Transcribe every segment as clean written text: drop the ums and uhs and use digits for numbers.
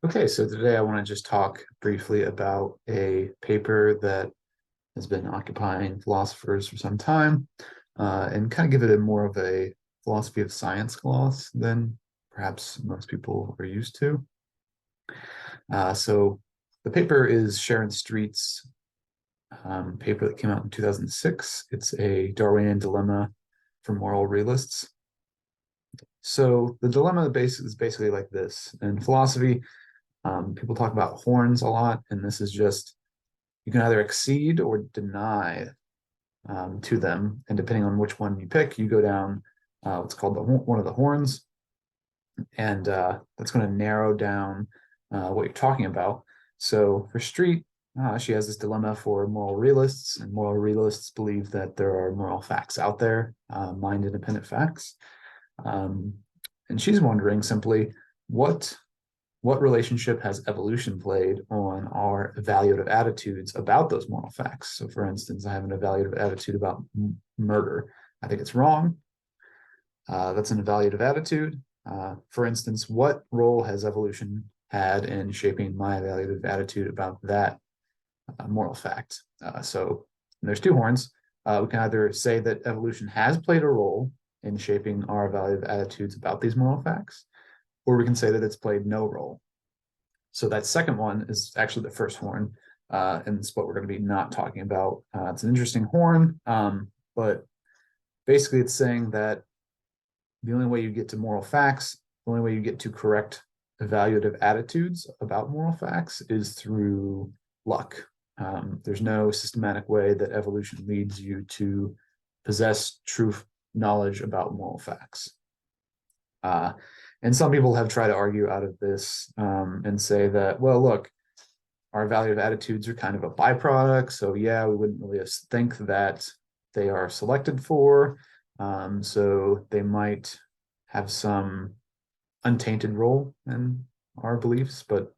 Okay, so today I want to just talk briefly about a paper that has been occupying philosophers for some time, and kind of give it a more of a philosophy of science gloss than perhaps most people are used to. So the paper is Sharon Street's paper that came out in 2006. It's a Darwinian dilemma for moral realists. So the dilemma is basically like this. In philosophy, people talk about horns a lot, and this is just you can either accede or deny to them, and depending on which one you pick, you go down what's called one of the horns, and that's going to narrow down what you're talking about. So for Street, she has this dilemma for moral realists, and moral realists believe that there are moral facts out there, mind-independent facts, um, and she's wondering simply what what relationship has evolution played on our evaluative attitudes about those moral facts? So, for instance, I have an evaluative attitude about murder. I think it's wrong. That's an evaluative attitude. For instance, what role has evolution had in shaping my evaluative attitude about that moral fact? So, there's two horns. We can either say that evolution has played a role in shaping our evaluative attitudes about these moral facts, or we can say that it's played no role. So that second one is actually the first horn, and it's what we're going to be not talking about. It's an interesting horn, but basically it's saying that the only way you get to moral facts, the only way you get to correct evaluative attitudes about moral facts is through luck. There's no systematic way that evolution leads you to possess true knowledge about moral facts. And some people have tried to argue out of this and say that, well, look, our evaluative attitudes are kind of a byproduct. So, yeah, we wouldn't really think that they are selected for. So they might have some untainted role in our beliefs, but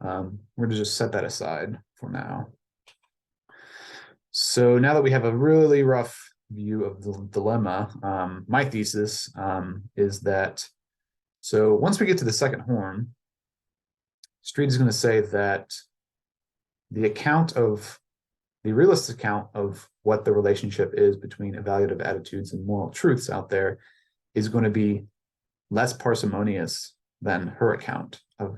we're going to just set that aside for now. So now that we have a really rough view of the dilemma, my thesis is that so once we get to the second horn, Street is going to say that the realistic account of what the relationship is between evaluative attitudes and moral truths out there is going to be less parsimonious than her account of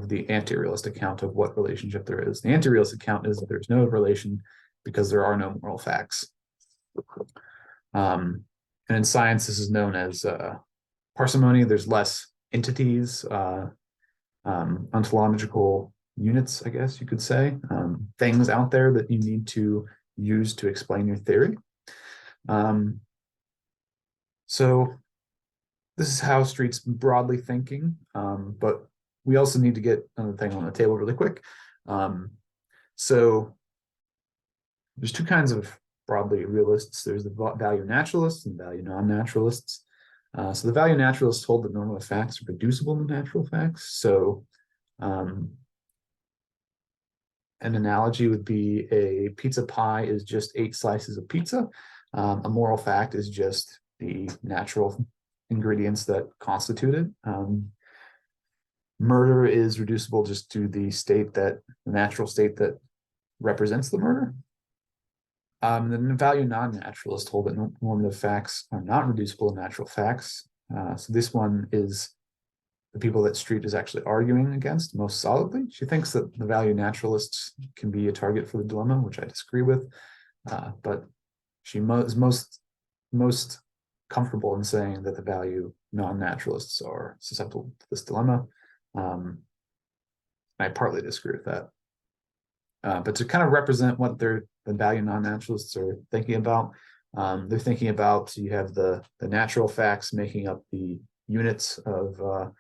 the anti-realist account of what relationship there is. The anti-realist account is that there's no relation because there are no moral facts. And in science, this is known as parsimony. There's less entities, ontological units, I guess you could say, things out there that you need to use to explain your theory. So this is how Street's broadly thinking, but we also need to get another thing on the table really quick. So there's two kinds of broadly realists. There's the value naturalists and value non-naturalists. So the value naturalists hold that normative facts are reducible to natural facts. So an analogy would be a pizza pie is just 8 slices of pizza. A moral fact is just the natural ingredients that constitute it. Murder is reducible just to the natural state that represents the murder. Then the value non-naturalists hold that normative facts are not reducible to natural facts. So this one is the people that Street is actually arguing against most solidly. She thinks that the value naturalists can be a target for the dilemma, which I disagree with. But she is most comfortable in saying that the value non-naturalists are susceptible to this dilemma. I partly disagree with that. But to kind of represent what the value non-naturalists are thinking about, they're thinking about, so you have the natural facts making up the units of,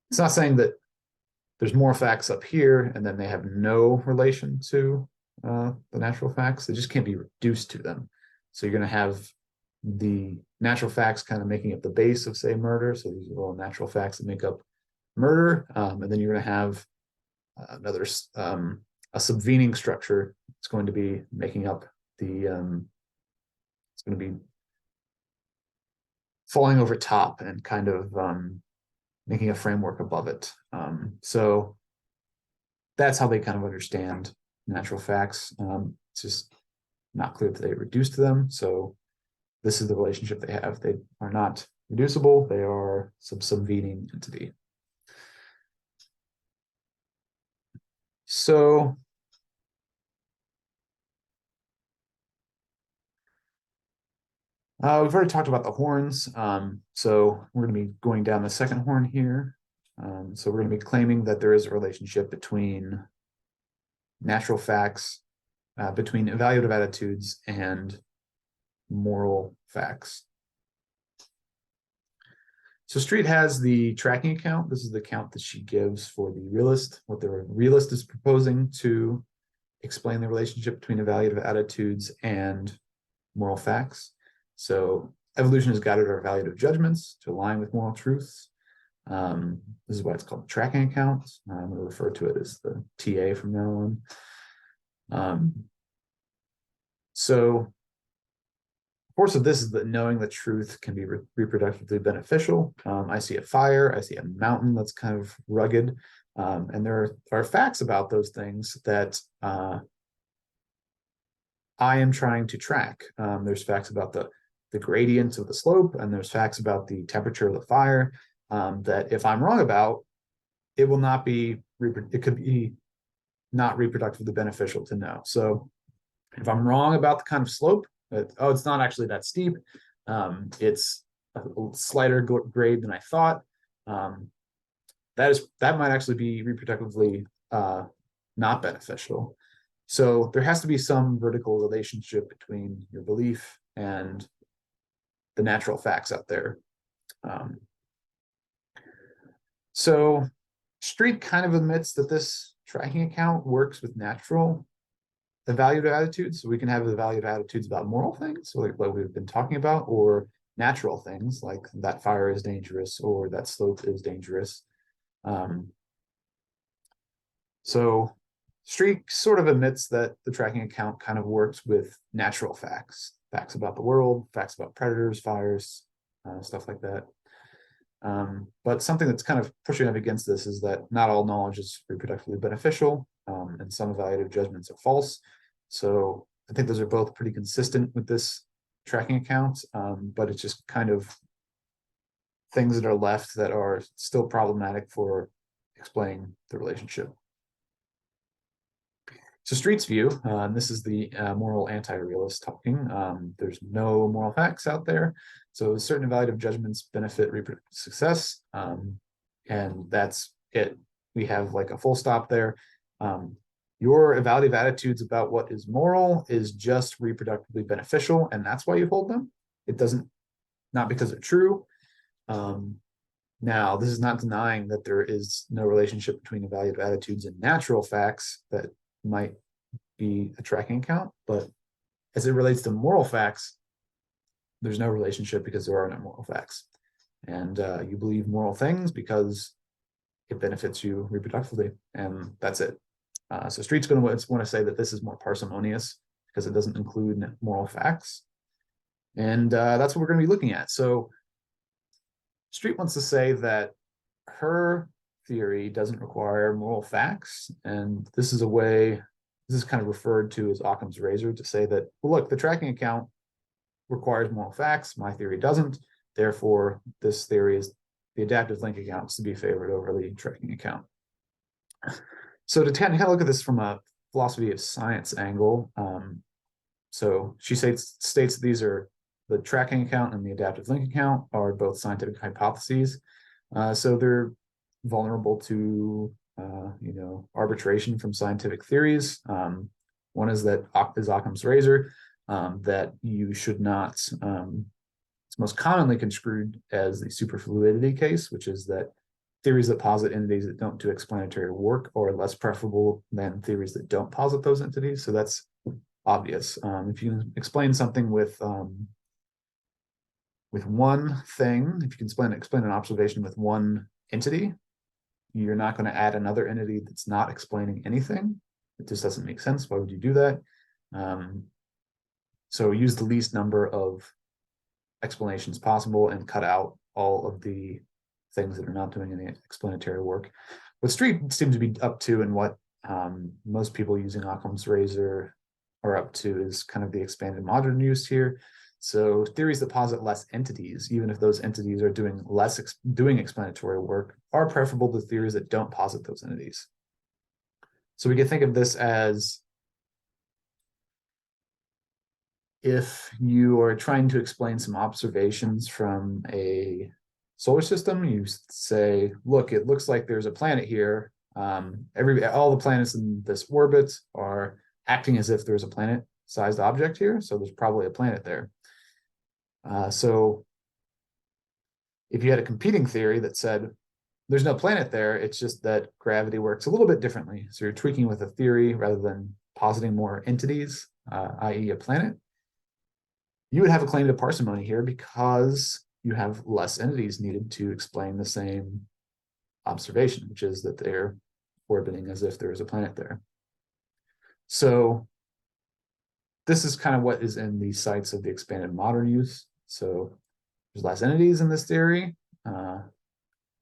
it's not saying that there's more facts up here and then they have no relation to the natural facts. They just can't be reduced to them. So you're going to have the natural facts kind of making up the base of, say, murder. So these are all natural facts that make up murder. And then you're going to have another a subvening structure. It's going to be making up the it's going to be falling over top and kind of making a framework above it. So that's how they kind of understand natural facts. It's just not clear that they reduce to them. So this is the relationship they have. They are not reducible. They are some subvening entity. So we've already talked about the horns. So we're going to be going down the second horn here. So we're going to be claiming that there is a relationship between natural facts, between evaluative attitudes and moral facts. So Street has the tracking account. This is the account that she gives for the realist, what the realist is proposing to explain the relationship between evaluative attitudes and moral facts. So evolution has guided our evaluative judgments to align with moral truths. This is why it's called the tracking account. I'm going to refer to it as the TA from now on. So course of this is that knowing the truth can be reproductively beneficial. I see a fire, I see a mountain that's kind of rugged, and there are facts about those things that I am trying to track. There's facts about the gradients of the slope, and there's facts about the temperature of the fire that if I'm wrong about, it will not be, it could be not reproductively beneficial to know. So if I'm wrong about the kind of slope, oh, it's not actually that steep. It's a slighter grade than I thought. That might actually be reproductively not beneficial. So there has to be some vertical relationship between your belief and the natural facts out there. So Street kind of admits that this tracking account works with natural evaluative attitudes. So we can have evaluative attitudes about moral things, so like what we've been talking about, or natural things like that fire is dangerous or that slope is dangerous. So Street sort of admits that the tracking account kind of works with natural facts, facts about the world, facts about predators, fires, stuff like that. But something that's kind of pushing up against this is that not all knowledge is reproductively beneficial, and some evaluative judgments are false. So I think those are both pretty consistent with this tracking account, but it's just kind of things that are left that are still problematic for explaining the relationship. So Street's view, and this is the moral anti-realist talking, there's no moral facts out there. So certain evaluative judgments benefit reproductive success, and that's it. We have like a full stop there. Your evaluative attitudes about what is moral is just reproductively beneficial, and that's why you hold them. It doesn't, not because they're true. Now, this is not denying that there is no relationship between evaluative attitudes and natural facts that might be a tracking account, but as it relates to moral facts, there's no relationship because there are no moral facts. And you believe moral things because it benefits you reproductively, and that's it. So Street's going to want to say that this is more parsimonious because it doesn't include moral facts. And that's what we're going to be looking at. So Street wants to say that her theory doesn't require moral facts. And this is a way, this is kind of referred to as Occam's razor, to say that, well, look, the tracking account requires moral facts. My theory doesn't. Therefore, this theory is the adaptive link account to be favored over the tracking account. So to kind of look at this from a philosophy of science angle, so she states that these are the tracking account and the adaptive link account are both scientific hypotheses. So they're vulnerable to arbitration from scientific theories. One is that is Occam's razor, that you should not, it's most commonly construed as the superfluidity case, which is that theories that posit entities that don't do explanatory work are less preferable than theories that don't posit those entities. So that's obvious. If you explain something with one thing, if you can explain an observation with one entity, you're not going to add another entity that's not explaining anything. It just doesn't make sense. Why would you do that? So use the least number of explanations possible and cut out all of the things that are not doing any explanatory work. What Street seems to be up to, and what most people using Occam's razor are up to, is kind of the expanded modern use here. So theories that posit less entities, even if those entities are doing less doing explanatory work, are preferable to theories that don't posit those entities. So we can think of this as, if you are trying to explain some observations from a solar system, you say, look, it looks like there's a planet here. All the planets in this orbit are acting as if there's a planet-sized object here, so there's probably a planet there. So if you had a competing theory that said there's no planet there, it's just that gravity works a little bit differently. So you're tweaking with a theory rather than positing more entities, i.e. a planet, you would have a claim to parsimony here because you have less entities needed to explain the same observation, which is that they're orbiting as if there is a planet there. So this is kind of what is in the sights of the expanded modern use. So there's less entities in this theory,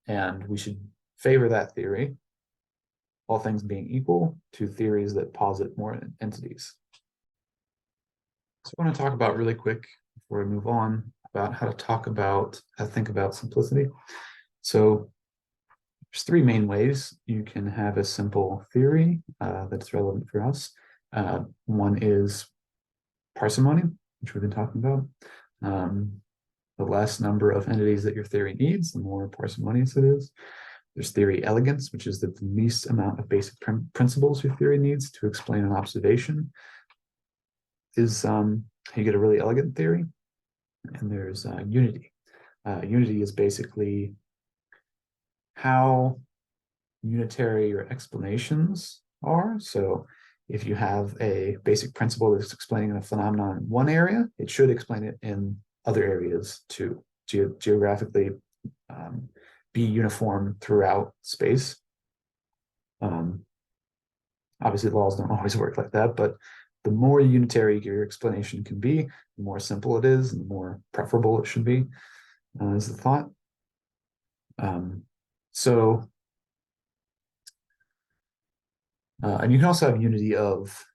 and we should favor that theory, all things being equal, to theories that posit more entities. So I want to talk about really quick, before we move on, about how to think about simplicity. So there's three main ways you can have a simple theory that's relevant for us. One is parsimony, which we've been talking about. The less number of entities that your theory needs, the more parsimonious it is. There's theory elegance, which is that the least amount of basic principles your theory needs to explain an observation is you get a really elegant theory. And there's unity. Unity is basically how unitary your explanations are. So if you have a basic principle that's explaining a phenomenon in one area, it should explain it in other areas too, geographically be uniform throughout space. Obviously, laws don't always work like that, but the more unitary your explanation can be, the more simple it is, and the more preferable it should be, is the thought. And you can also have unity of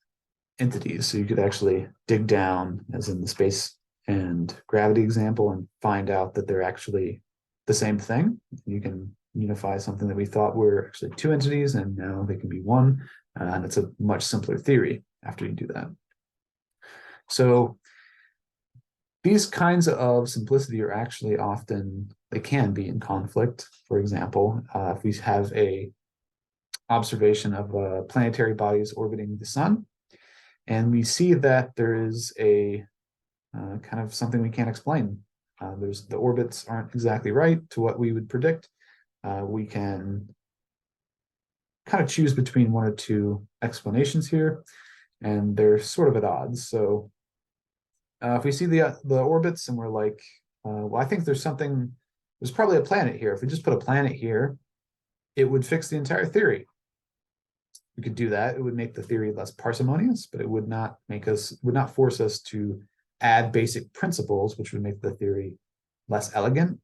entities. So you could actually dig down, as in the space and gravity example, and find out that they're actually the same thing. You can unify something that we thought were actually two entities, and now they can be one. And it's a much simpler theory after you do that. So these kinds of simplicity are actually often, they can be in conflict. For example, if we have a observation of planetary bodies orbiting the sun, and we see that there is a kind of something we can't explain. The orbits aren't exactly right to what we would predict. We can kind of choose between one or two explanations here, and they're sort of at odds. So if we see the orbits and we're like, well, I think there's probably a planet here. If we just put a planet here, it would fix the entire theory. We could do that. It would make the theory less parsimonious, but it would not force us to add basic principles, which would make the theory less elegant.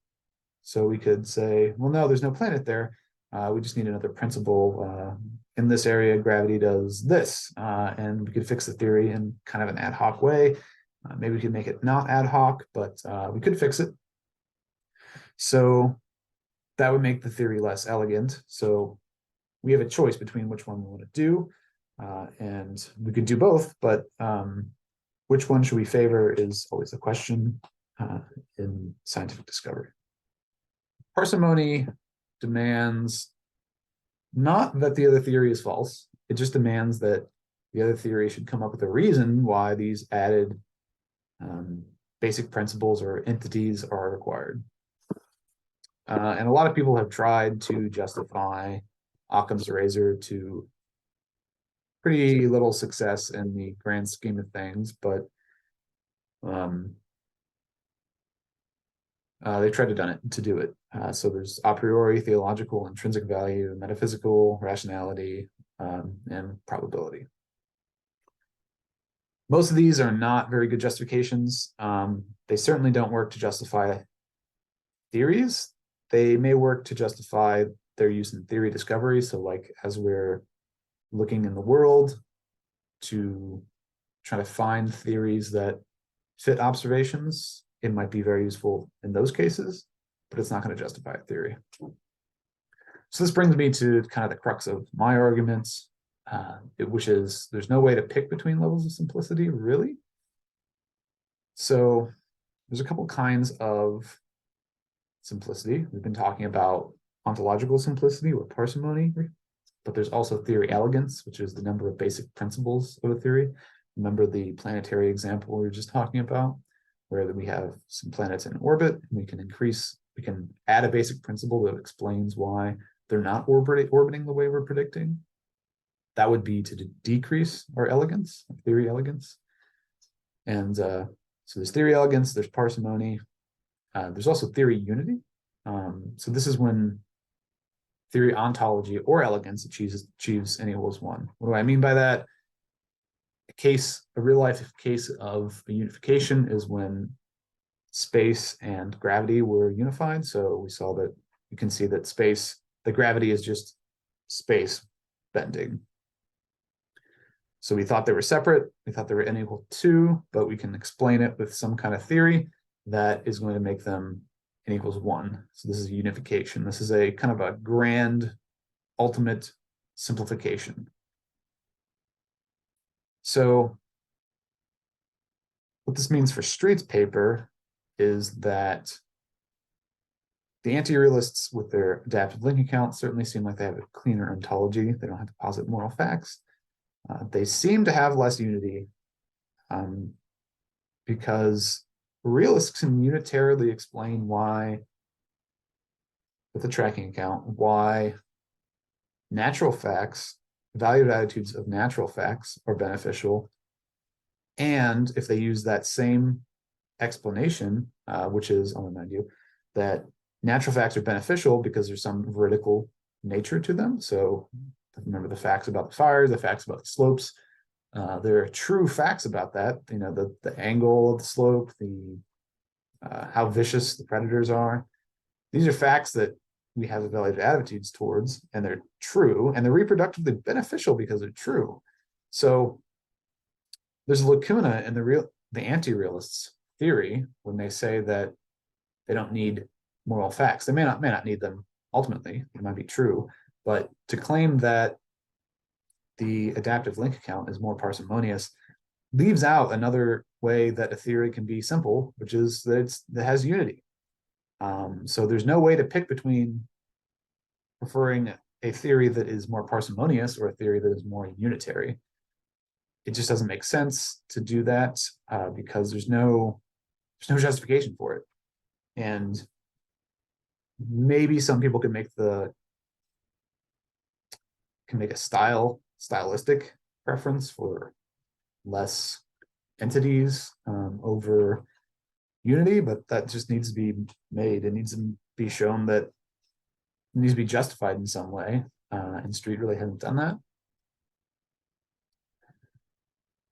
So we could say, well, no, there's no planet there. We just need another principle. In this area, gravity does this, and we could fix the theory in kind of an ad hoc way. Maybe we could make it not ad hoc, but we could fix it. So that would make the theory less elegant. So we have a choice between which one we want to do, and we could do both, but which one should we favor is always a question in scientific discovery. Parsimony demands not that the other theory is false. It just demands that the other theory should come up with a reason why these added basic principles or entities are required. And a lot of people have tried to justify Occam's razor to pretty little success in the grand scheme of things, but they tried to do it. So there's a priori, theological, intrinsic value, metaphysical, rationality, and probability. Most of these are not very good justifications. They certainly don't work to justify theories. they may work to justify their use in theory discovery. So like as we're looking in the world to try to find theories that fit observations, it might be very useful in those cases, but it's not going to justify a theory. So this brings me to kind of the crux of my arguments, which is there's no way to pick between levels of simplicity, really. So there's a couple kinds of simplicity. We've been talking about ontological simplicity or parsimony, but there's also theory elegance, which is the number of basic principles of a theory. Remember the planetary example we were just talking about, where we have some planets in orbit, and we can add a basic principle that explains why they're not orbiting the way we're predicting. That would be to decrease our elegance, theory elegance. And so there's theory elegance, there's parsimony, there's also theory unity. So this is when theory ontology or elegance achieves n equals 1. What do I mean by that? A real life case of a unification is when space and gravity were unified. So we saw that you can see that the gravity is just space bending. So we thought they were separate. We thought they were n equal 2, but we can explain it with some kind of theory that is going to make them n equals 1. So this is a unification. This is a kind of a grand, ultimate simplification. So what this means for Street's paper is that the anti-realists with their adaptive link account certainly seem like they have a cleaner ontology. They don't have to posit moral facts. They seem to have less unity because realists can unitarily explain why, with the tracking account, why natural facts, evaluative attitudes of natural facts are beneficial. And if they use that same explanation, which is, I'll remind you, that natural facts are beneficial because there's some vertical nature to them. So remember the facts about the fires, the facts about the slopes. There are true facts about that. You know, the angle of the slope, how vicious the predators are. These are facts that we have evaluative attitudes towards, and they're true, and they're reproductively beneficial because they're true. So there's a lacuna in the anti-realists' theory when they say that they don't need moral facts. They may not need them ultimately. It might be true, but to claim that the adaptive link account is more parsimonious leaves out another way that a theory can be simple, which is that it has unity. So there's no way to pick between preferring a theory that is more parsimonious or a theory that is more unitary. It just doesn't make sense to do that because there's no justification for it. And maybe some people can make a stylistic preference for less entities over unity, but that just needs to be made. It needs to be shown that it needs to be justified in some way, and Street really hasn't done that.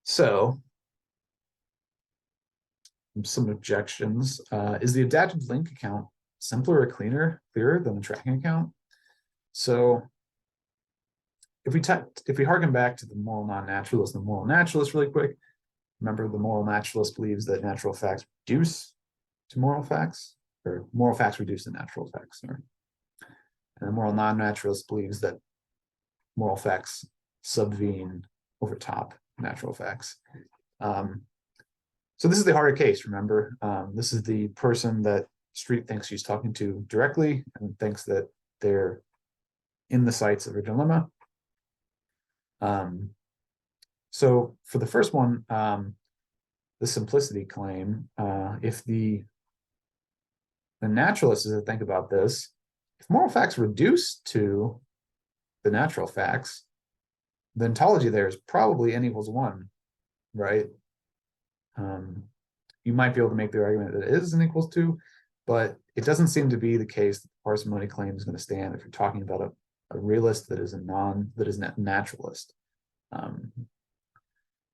So some objections. Is the adaptive link account simpler or clearer than the tracking account? So if we harken back to the moral non-naturalist and the moral naturalist really quick, remember the moral naturalist believes that natural facts reduce to moral facts, or moral facts reduce to natural facts. And the moral non-naturalist believes that moral facts subvene over top natural facts. So this is the harder case, remember? This is the person that Street thinks she's talking to directly and thinks that they're in the sights of her dilemma. So for the first one, the simplicity claim, if the naturalist is to think about this, if moral facts reduce to the natural facts, the ontology there is probably n equals 1, right? You might be able to make the argument that it is n equals 2, but it doesn't seem to be the case that the parsimony claim is going to stand if you're talking about a realist that is naturalist.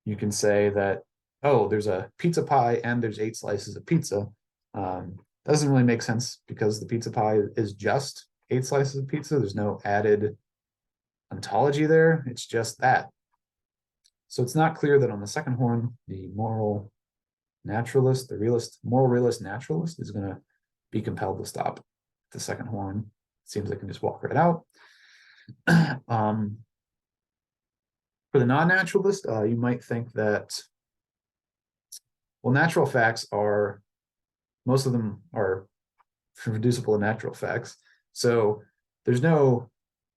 You can say that, oh, there's a pizza pie and there's 8 slices of pizza. Doesn't really make sense because the pizza pie is just 8 slices of pizza. There's no added ontology there. It's just that. So it's not clear that on the second horn, the moral naturalist, the realist, moral realist naturalist is going to be compelled to stop at the second horn. It seems they can just walk right out. For the non-naturalist, you might think that, well, natural facts are, most of them are reducible to natural facts. So there's no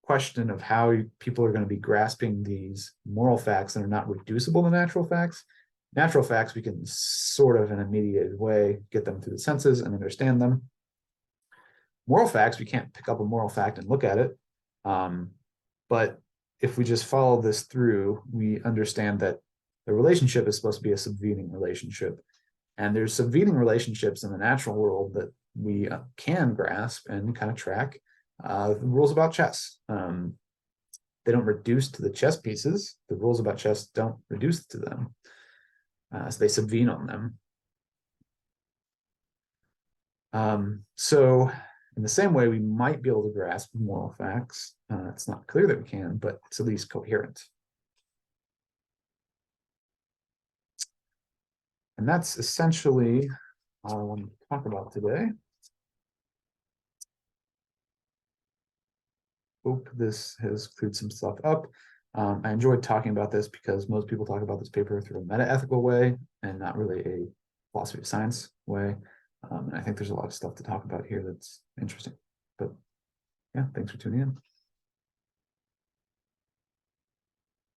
question of how people are going to be grasping these moral facts that are not reducible to natural facts. Natural facts, we can sort of in a mediated way get them through the senses and understand them. Moral facts, we can't pick up a moral fact and look at it. But if we just follow this through, we understand that the relationship is supposed to be a subvening relationship. And there's subvening relationships in the natural world that we can grasp and kind of track. The rules about chess. They don't reduce to the chess pieces. The rules about chess don't reduce to them. So they subvene on them. So in the same way, we might be able to grasp moral facts. It's not clear that we can, but it's at least coherent. And that's essentially all I wanted to talk about today. Hope this has cleared some stuff up. I enjoyed talking about this because most people talk about this paper through a meta-ethical way and not really a philosophy of science way. And I think there's a lot of stuff to talk about here that's interesting. But yeah, thanks for tuning in.